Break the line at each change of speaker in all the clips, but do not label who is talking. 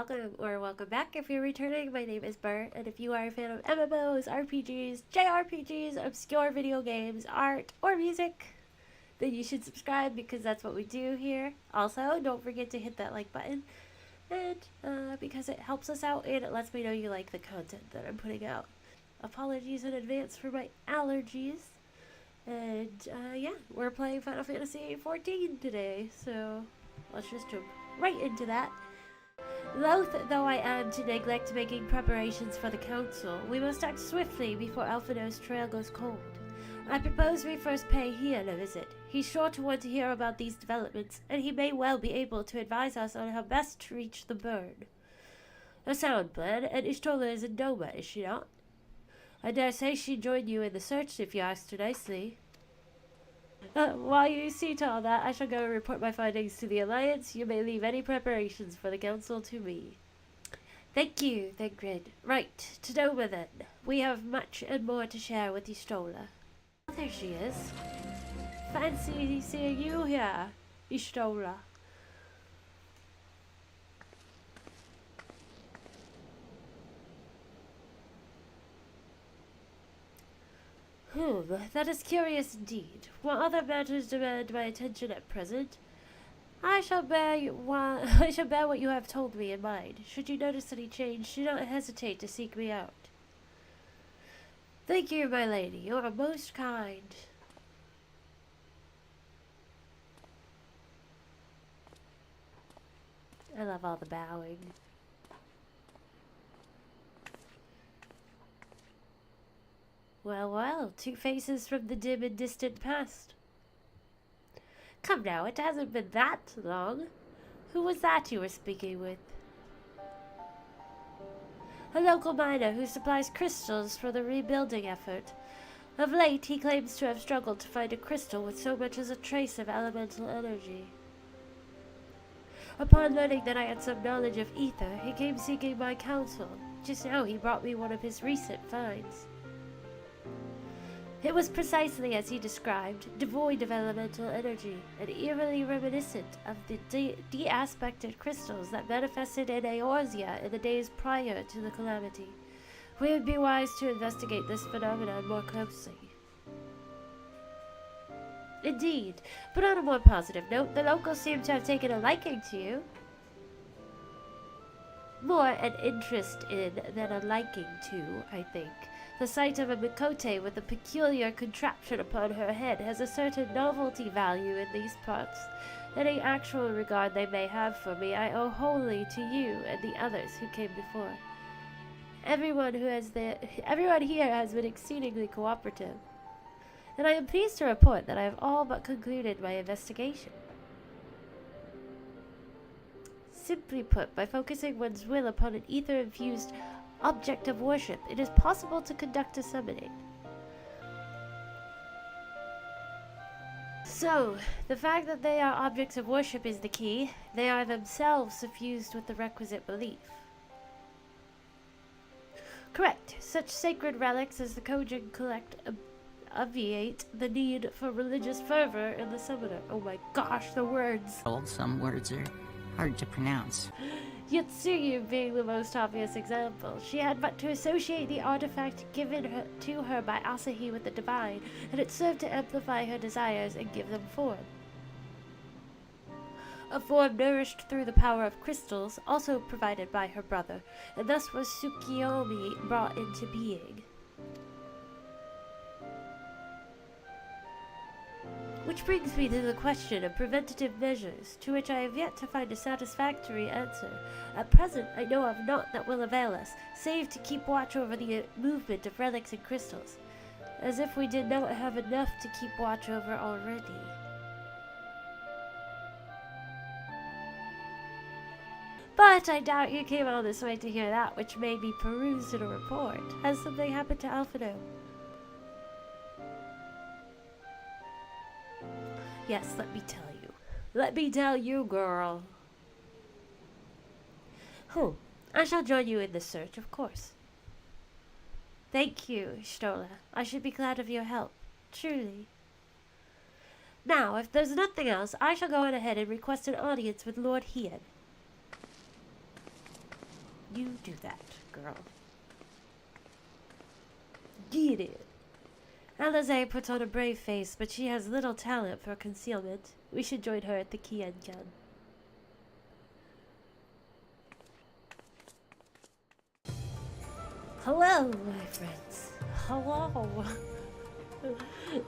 welcome or welcome back. If you're returning, my name is Bert, and if you are a fan of MMOs, RPGs, JRPGs, obscure video games, art, or music, then you should subscribe because that's what we do here. Also, don't forget to hit that like button, and because it helps us out and it lets me know you like the content that I'm putting out. Apologies in advance for my allergies. And yeah, we're playing Final Fantasy XIV today, so let's just jump right into that. Loath though I am to neglect making preparations for the council, we must act swiftly before Alphinaud's trail goes cold. I propose we first pay Ian a visit. He's sure to want to hear about these developments, and he may well be able to advise us on how best to reach the burn. A sound plan, and Y'shtola is in Noma, is she not? I dare say she'd join you in the search if you asked her nicely. While you see to all that, I shall go and report my findings to the Alliance. You may leave any preparations for the Council to me. Thank you, Thengrid. Right, to Noma then. We have much and more to share with Y'shtola. Oh, there she is. Fancy seeing you here, Y'shtola. That is curious indeed. What other matters demand my attention at present? I shall bear what you have told me in mind. Should you notice any change, do not hesitate to seek me out. Thank you, my lady. You are most kind. I love all the bowing. Well, well, two faces from the dim and distant past. Come now, it hasn't been that long. Who was that you were speaking with? A local miner who supplies crystals for the rebuilding effort. Of late, he claims to have struggled to find a crystal with so much as a trace of elemental energy. Upon learning that I had some knowledge of ether, he came seeking my counsel. Just now he brought me one of his recent finds. It was precisely as he described, devoid of elemental energy, and eerily reminiscent of the de-aspected crystals that manifested in Eorzea in the days prior to the calamity. We would be wise to investigate this phenomenon more closely. Indeed, but on a more positive note, the locals seem to have taken a liking to you. More an interest in than a liking to, I think. The sight of a Mikote with a peculiar contraption upon her head has a certain novelty value in these parts. Any actual regard they may have for me I owe wholly to you and the others who came before. Everyone here has been exceedingly cooperative, and I am pleased to report that I have all but concluded my investigation. Simply put, by focusing one's will upon an ether-infused object of worship, it is possible to conduct a summoning. So, the fact that they are objects of worship is the key. They are themselves suffused with the requisite belief. Correct. Such sacred relics as the Kojin collect obviate the need for religious fervor in the summoner. Oh my gosh, the words.
Some words are hard to pronounce.
Yotsuyu being the most obvious example. She had but to associate the artifact given to her by Asahi with the divine, and it served to amplify her desires and give them form. A form nourished through the power of crystals, also provided by her brother, and thus was Tsukiyomi brought into being. Which brings me to the question of preventative measures, to which I have yet to find a satisfactory answer. At present, I know of naught that will avail us, save to keep watch over the movement of relics and crystals, as if we did not have enough to keep watch over already. But I doubt you came all this way to hear that which may be perused in a report. Has something happened to Alphinaud? Yes, let me tell you. Let me tell you, girl. I shall join you in the search, of course. Thank you, Y'shtola. I should be glad of your help. Truly. Now, if there's nothing else, I shall go on ahead and request an audience with Lord Ian. You do that, girl. Get it. Alizé puts on a brave face, but she has little talent for concealment. We should join her at the Kian-chan. Hello, my friends. Hello.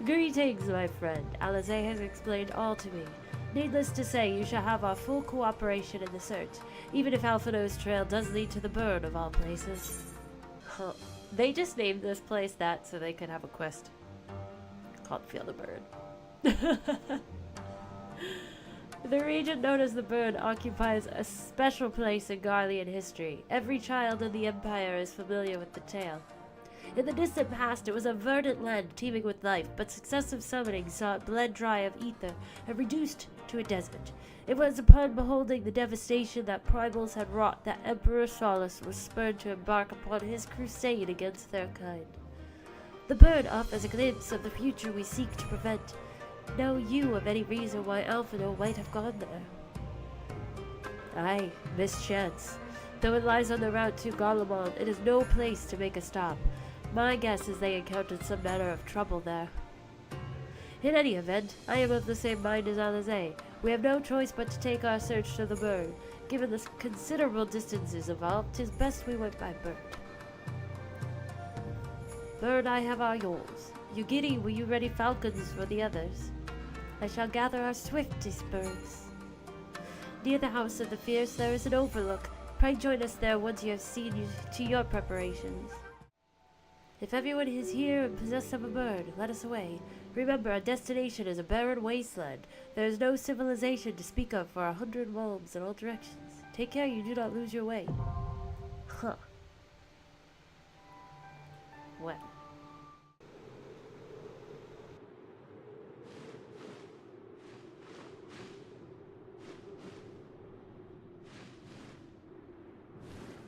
Greetings, my friend. Alizé has explained all to me. Needless to say, you shall have our full cooperation in the search, even if Alphino's trail does lead to the burn of all places. Huh. They just named this place that so they could have a quest called Feel the Burn. The region known as the Burn occupies a special place in Garlean history. Every child in the Empire is familiar with the tale. In the distant past, it was a verdant land teeming with life, but successive summonings saw it bled dry of ether and reduced to a desert. It was upon beholding the devastation that primals had wrought that Emperor Solus was spurred to embark upon his crusade against their kind. The Burn offers a glimpse of the future we seek to prevent. Know you of any reason why Alphino might have gone there? Aye, mischance. Though it lies on the route to Garlemald, it is no place to make a stop. My guess is they encountered some manner of trouble there. In any event, I am of the same mind as Alizé. We have no choice but to take our search to the Burn. Given the considerable distances involved, 'tis best we went by bird. Bird, I have our yours. Yugiri, will you ready falcons for the others? I shall gather our swiftest birds. Near the House of the Fierce there is an overlook. Pray join us there once you have seen to your preparations. If everyone is here and possessed of a bird, let us away. Remember, our destination is a barren wasteland. There is no civilization to speak of for 100 realms in all directions. Take care you do not lose your way. Huh. Well.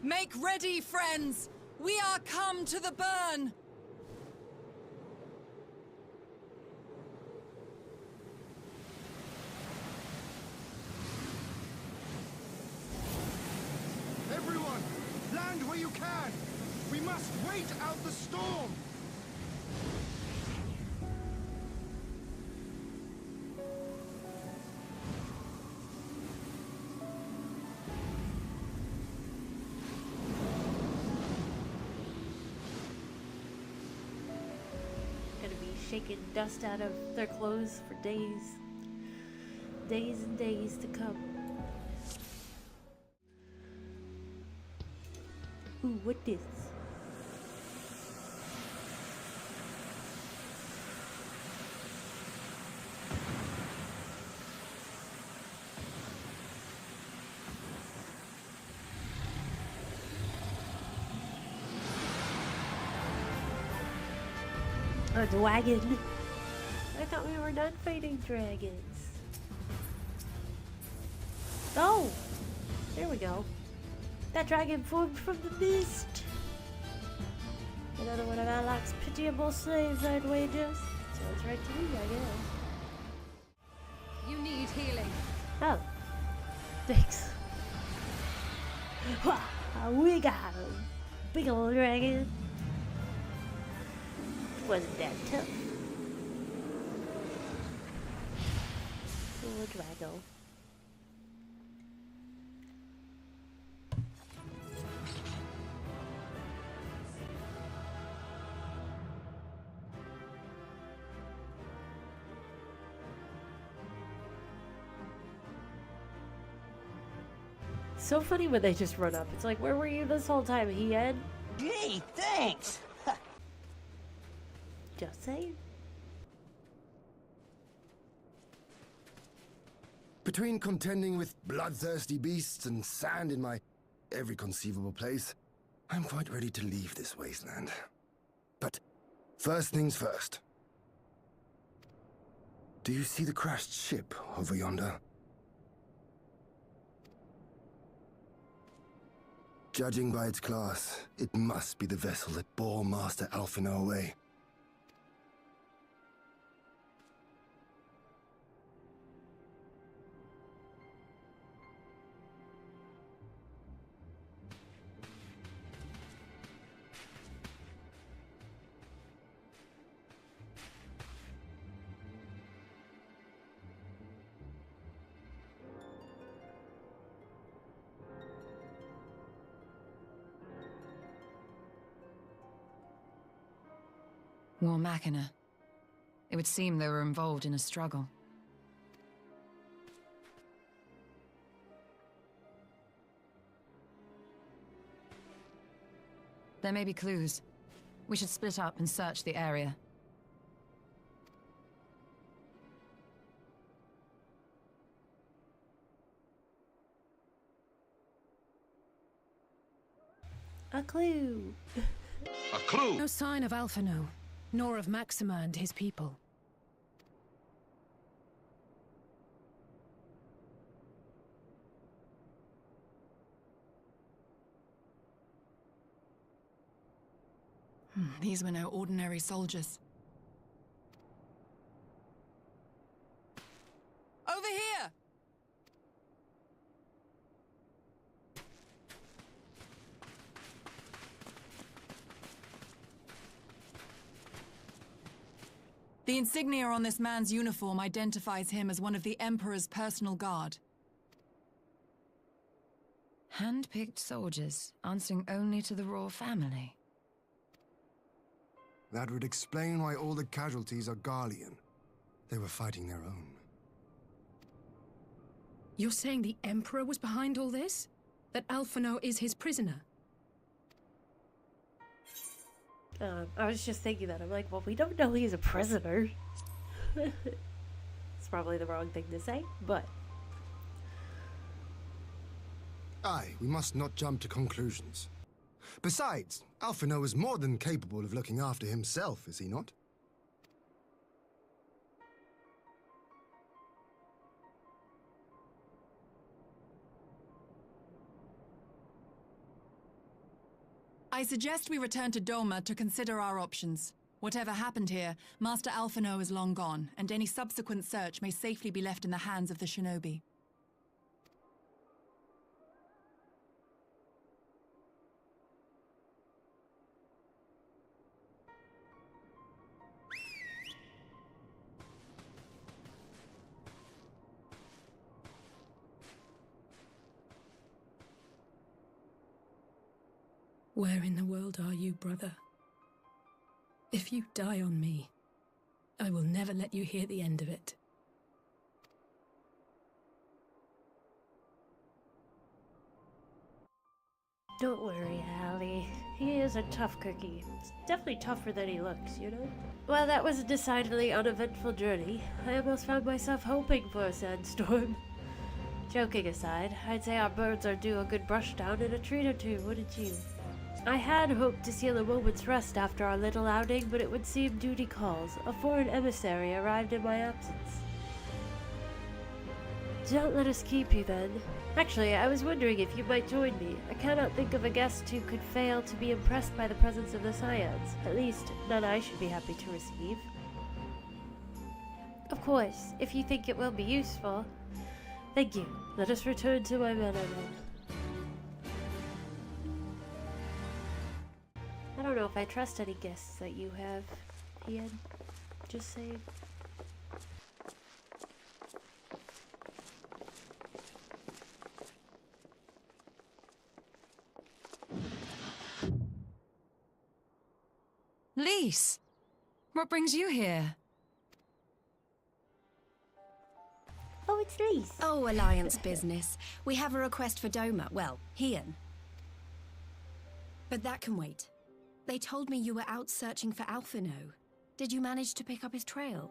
Make ready, friends! We are come to the Burn!
Everyone, land where you can! We must wait out the storm!
Shaking dust out of their clothes for days and days to come. Ooh, what this? A dragon. I thought we were done fighting dragons. Oh! There we go. That dragon formed from the mist. Another one of Alak's pitiable slaves, I'd wager. Sounds right to me, I guess.
You need healing.
Oh. Thanks. Ha! We got him. Big old dragon. Wasn't that tough. Little Drago. So funny when they just run up. It's like, where were you this whole time, Hien?
Gee, thanks!
Just saying.
Between contending with bloodthirsty beasts and sand in my every conceivable place, I'm quite ready to leave this wasteland. But first things first. Do you see the crashed ship over yonder? Judging by its class, it must be the vessel that bore Master Alphino away.
War Machina. It would seem they were involved in a struggle. There may be clues. We should split up and search the area.
A clue.
A clue!
No sign of Alphino, nor of Maxima and his people.
These were no ordinary soldiers.
Over here! The insignia on this man's uniform identifies him as one of the Emperor's personal guard.
Hand-picked soldiers, answering only to the royal family.
That would explain why all the casualties are Garlean. They were fighting their own.
You're saying the Emperor was behind all this? That Alphino is his prisoner?
I was just thinking that. I'm like, well, we don't know he's a prisoner. It's probably the wrong thing to say, but...
Aye, we must not jump to conclusions. Besides, Alphino is more than capable of looking after himself, is he not?
I suggest we return to Doma to consider our options. Whatever happened here, Master Alphino is long gone, and any subsequent search may safely be left in the hands of the shinobi.
Where in the world are you, brother? If you die on me, I will never let you hear the end of it.
Don't worry, Allie. He is a tough cookie. It's definitely tougher than he looks, you know? Well, that was a decidedly uneventful journey. I almost found myself hoping for a sandstorm. Joking aside, I'd say our birds are due a good brush down and a treat or two, wouldn't you? I had hoped to steal a moment's rest after our little outing, but it would seem duty calls. A foreign emissary arrived in my absence. Don't let us keep you then. Actually, I was wondering if you might join me. I cannot think of a guest who could fail to be impressed by the presence of the Scions. At least, none I should be happy to receive. Of course, if you think it will be useful. Thank you. Let us return to my manor then. I don't know if I trust any guests that you have, Ian. Just saying.
Lise! What brings you here?
Oh, it's Lise.
Oh, Alliance business. We have a request for Doma. Well, Hien. But that can wait. They told me you were out searching for Alphino. Did you manage to pick up his trail?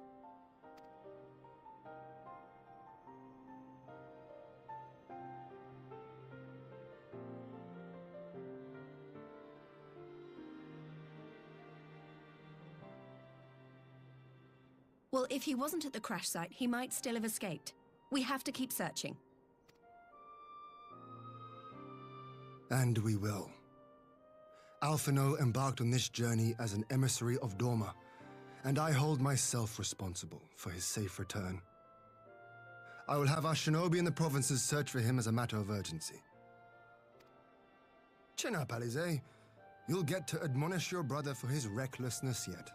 Well, if he wasn't at the crash site, he might still have escaped. We have to keep searching.
And we will. Alphino embarked on this journey as an emissary of Doma, and I hold myself responsible for his safe return. I will have our shinobi in the provinces search for him as a matter of urgency. Chin up, Alize. You'll get to admonish your brother for his recklessness yet.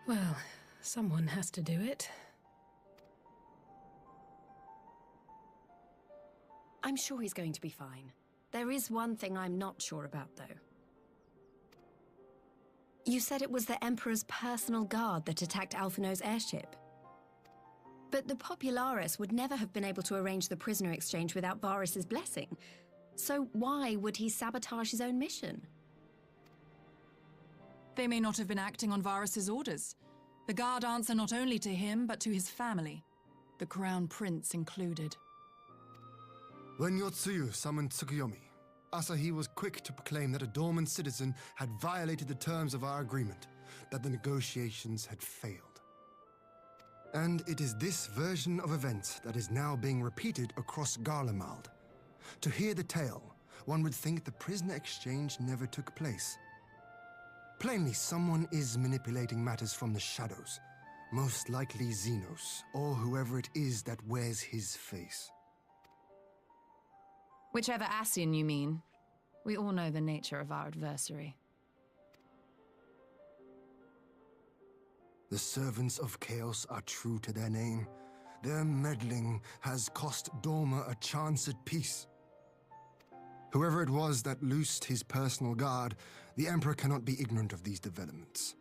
Well, someone has to do it.
I'm sure he's going to be fine. There is one thing I'm not sure about, though. You said it was the Emperor's personal guard that attacked Alphino's airship. But the Popularis would never have been able to arrange the prisoner exchange without Varus's blessing. So why would he sabotage his own mission?
They may not have been acting on Varus's orders. The guard answer not only to him, but to his family, the Crown Prince included.
When Yotsuyu summoned Tsukuyomi, Asahi was quick to proclaim that a dormant citizen had violated the terms of our agreement, that the negotiations had failed. And it is this version of events that is now being repeated across Garlemald. To hear the tale, one would think the prisoner exchange never took place. Plainly, someone is manipulating matters from the shadows, most likely Xenos, or whoever it is that wears his face.
Whichever Ascian you mean. We all know the nature of our adversary.
The servants of chaos are true to their name. Their meddling has cost Dorma a chance at peace. Whoever it was that loosed his personal guard, the Emperor cannot be ignorant of these developments.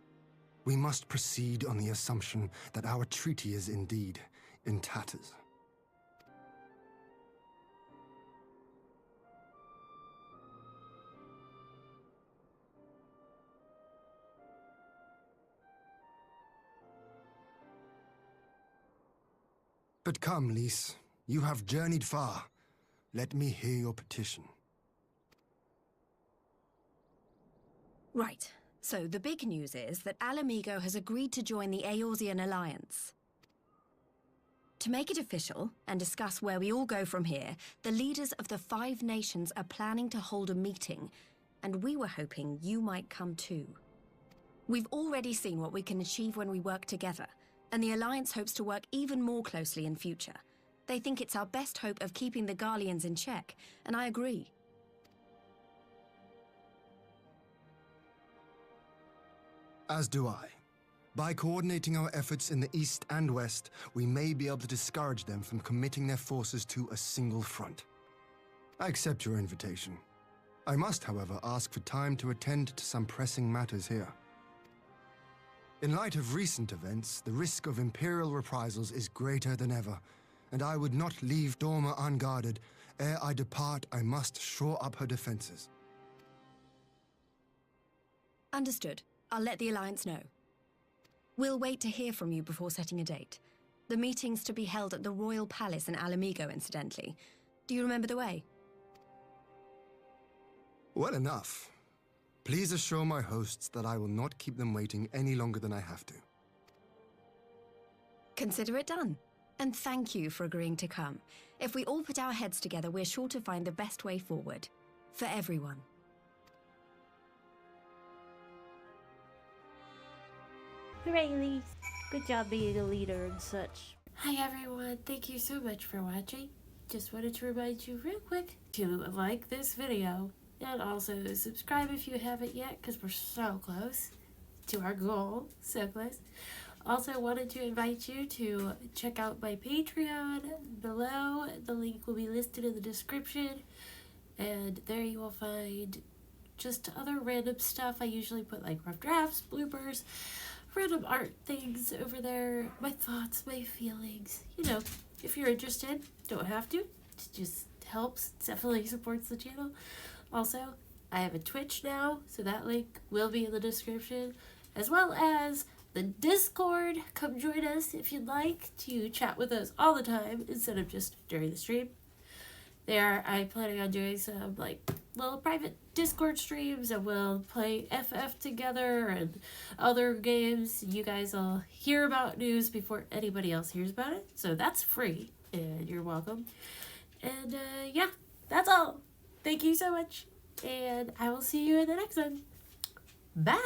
We must proceed on the assumption that our treaty is indeed in tatters. But come, Lys, you have journeyed far. Let me hear your petition.
Right. So the big news is that Alamigo has agreed to join the Eorzean Alliance. To make it official and discuss where we all go from here, the leaders of the 5 nations are planning to hold a meeting, and we were hoping you might come too. We've already seen what we can achieve when we work together, and the Alliance hopes to work even more closely in future. They think it's our best hope of keeping the Garleans in check, and I agree.
As do I. By coordinating our efforts in the east and west, we may be able to discourage them from committing their forces to a single front. I accept your invitation. I must, however, ask for time to attend to some pressing matters here. In light of recent events, the risk of Imperial reprisals is greater than ever, and I would not leave Dorma unguarded. Ere I depart, I must shore up her defenses.
Understood. I'll let the Alliance know. We'll wait to hear from you before setting a date. The meeting's to be held at the Royal Palace in Alamigo, incidentally. Do you remember the way?
Well enough. Please assure my hosts that I will not keep them waiting any longer than I have to.
Consider it done. And thank you for agreeing to come. If we all put our heads together, we're sure to find the best way forward. For everyone.
Hooray, Lys. Good job being a leader and such.
Hi everyone, thank you so much for watching. Just wanted to remind you real quick to like this video and also subscribe if you haven't yet, because we're so close to our goal. So close. Also wanted to invite you to check out my Patreon below. The link will be listed in the description, and there you will find just other random stuff. I usually put like rough drafts, bloopers, random art things over there, my thoughts, my feelings. You know, if you're interested, don't have to. It just helps. It definitely supports the channel. Also, I have a Twitch now, so that link will be in the description, as well as the Discord. Come join us if you'd like to chat with us all the time instead of just during the stream. There, I'm planning on doing some like little private Discord streams, and we'll play FF together and other games. You guys will hear about news before anybody else hears about it, so that's free, and you're welcome. And yeah, that's all. Thank you so much, and I will see you in the next one. Bye!